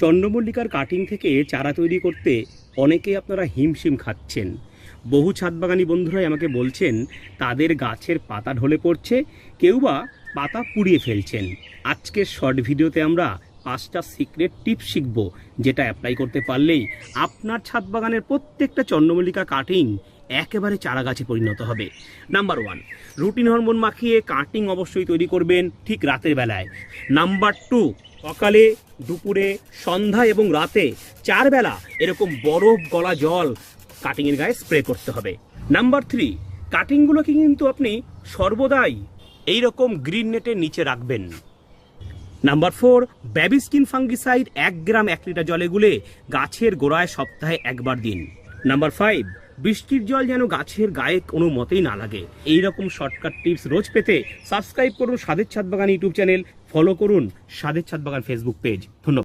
চন্দ্রমল্লিকার cutting থেকে চারা তৈরি করতে অনেকেই আপনারা হিমশিম খাচ্ছেন। বহু ছাদবাগানি বন্ধুরাই আমাকে বলছেন তাদের গাছের পাতা ঢলে পড়ছে, কেউ বা পাতা পুড়িয়ে ফেলছেন। আজকের শর্ট ভিডিওতে আমরা 5টা সিক্রেট টিপস শিখব, যেটা অ্যাপ্লাই করতে পারলেই আপনার ছাদবাগানের প্রত্যেকটা চন্দ্রমল্লিকা কাটিং একেবারে চারা গাছে পরিণত হবে। নাম্বার 1, রুটিন হরমোন মাখিয়ে কাটিং অবশ্যই তৈরি করবেন ঠিক রাতের বেলায়। নাম্বার 2, সকালে, দুপুরে, সন্ধ্যা এবং রাতে 4 বেলা এরকম বরফ গলা জল কাটিংয়ের গায়ে স্প্রে করতে হবে। নাম্বার 3, কাটিংগুলোকে কিন্তু আপনি সর্বদাই এইরকম গ্রিন নেটের নিচে রাখবেন। নাম্বার 4, ব্যাবিস্কিন ফাঙ্গিসাইড 1 গ্রাম 1 লিটার জলে গুলে গাছের গোড়ায় সপ্তাহে একবার দিন। নাম্বার 5, বৃষ্টির জল যেন গাছের গায়ে কোনো মতেই না লাগে। এইরকম শর্টকাট টিপস রোজ পেতে সাবস্ক্রাইব করুন স্বাদের ছাদবাগান ইউটিউব চ্যানেল, ফলো করুন স্বাদের ছাদবাগান ফেসবুক পেজ। ধন্যবাদ।